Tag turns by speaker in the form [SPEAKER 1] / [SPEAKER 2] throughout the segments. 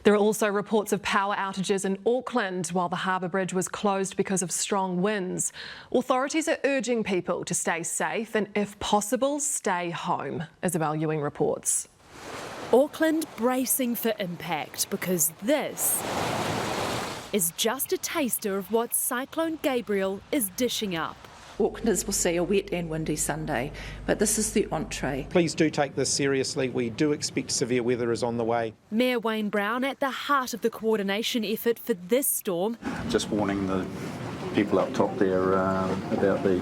[SPEAKER 1] There are also reports of power outages in Auckland while the harbour bridge was closed because of strong winds. Authorities are urging people to stay safe and, if possible, stay home. Isabel Ewing reports.
[SPEAKER 2] Auckland bracing for impact because this is just a taster of what Cyclone Gabrielle is dishing up.
[SPEAKER 3] Aucklanders will see a wet and windy Sunday, but this is the entree.
[SPEAKER 4] Please do take this seriously. We do expect severe weather is on the way.
[SPEAKER 2] Mayor Wayne Brown at the heart of the coordination effort for this storm.
[SPEAKER 5] Just warning the people up top there about the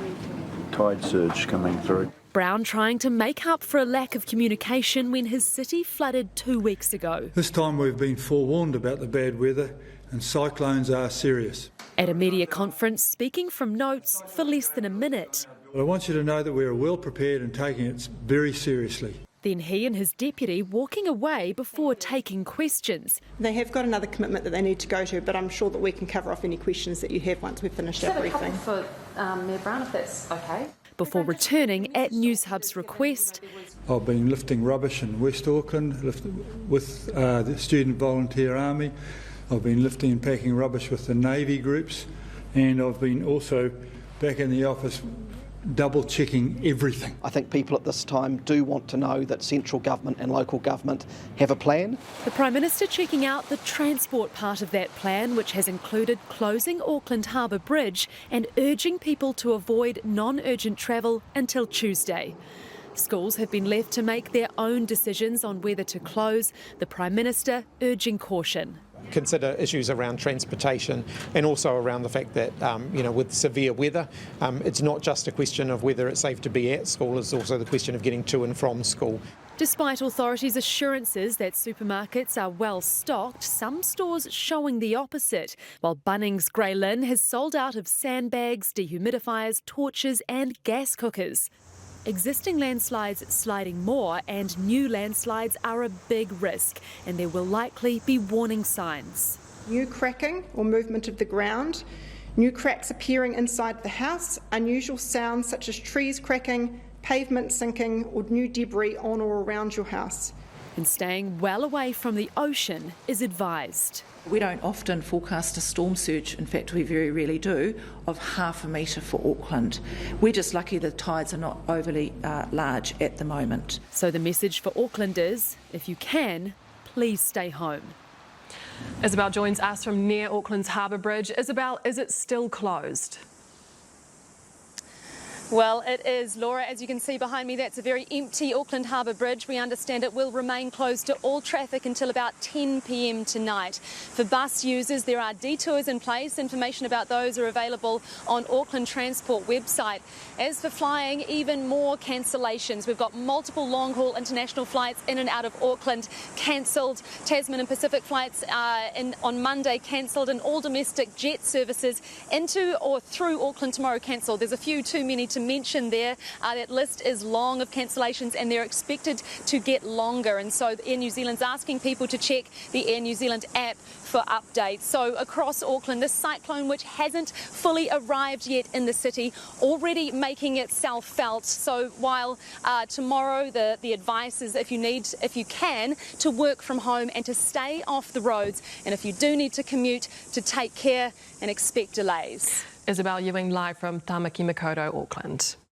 [SPEAKER 5] tide surge coming through.
[SPEAKER 2] Brown trying to make up for a lack of communication when his city flooded 2 weeks ago.
[SPEAKER 6] This time we've been forewarned about the bad weather and cyclones are serious.
[SPEAKER 2] At a media conference, speaking from notes for less than a minute.
[SPEAKER 6] But I want you to know that we are well prepared and taking it very seriously.
[SPEAKER 2] Then he and his deputy walking away before taking questions.
[SPEAKER 7] They have got another commitment that they need to go to, but I'm sure that we can cover off any questions that you have once we've finished our briefing.
[SPEAKER 8] For Mayor Brown, if that's okay.
[SPEAKER 2] Before returning at Newshub's request.
[SPEAKER 6] I've been lifting rubbish in West Auckland with the Student Volunteer Army. I've been lifting and packing rubbish with the Navy groups, and I've been also back in the office double checking everything.
[SPEAKER 9] I think people at this time do want to know that central government and local government have a plan.
[SPEAKER 2] The Prime Minister checking out the transport part of that plan, which has included closing Auckland Harbour Bridge and urging people to avoid non-urgent travel until Tuesday. Schools have been left to make their own decisions on whether to close, the Prime Minister urging caution.
[SPEAKER 4] Consider issues around transportation and also around the fact that, with severe weather, it's not just a question of whether it's safe to be at school, it's also the question of getting to and from school.
[SPEAKER 2] Despite authorities' assurances that supermarkets are well stocked, some stores showing the opposite, while Bunnings Grey Lynn has sold out of sandbags, dehumidifiers, torches and gas cookers. Existing landslides sliding more and new landslides are a big risk, and there will likely be warning signs.
[SPEAKER 7] New cracking or movement of the ground, new cracks appearing inside the house, unusual sounds such as trees cracking, pavement sinking or new debris on or around your house.
[SPEAKER 2] And staying well away from the ocean is advised.
[SPEAKER 3] We don't often forecast a storm surge, in fact we very rarely do, of 0.5 metre for Auckland. We're just lucky the tides are not overly large at the moment.
[SPEAKER 2] So the message for Auckland is, if you can, please stay home.
[SPEAKER 1] Isabel joins us from near Auckland's Harbour Bridge. Isabel, is it still closed?
[SPEAKER 8] Well, it is, Laura. As you can see behind me, that's a very empty Auckland Harbour Bridge. We understand it will remain closed to all traffic until about 10 p.m. tonight. For bus users, there are detours in place. Information about those are available on Auckland Transport website. As for flying, even more cancellations. We've got multiple long-haul international flights in and out of Auckland cancelled. Tasman and Pacific flights on Monday cancelled, and all domestic jet services into or through Auckland tomorrow cancelled. There's a few too many to mention there. That list is long of cancellations, and they're expected to get longer, and so Air New Zealand's asking people to check the Air New Zealand app for updates. So across Auckland, this cyclone, which hasn't fully arrived yet in the city, already making itself felt. So while tomorrow the advice is, if you can, to work from home and to stay off the roads, and if you do need to commute, to take care and expect delays.
[SPEAKER 1] Isabel Ewing live from Tamaki Makaurau, Auckland.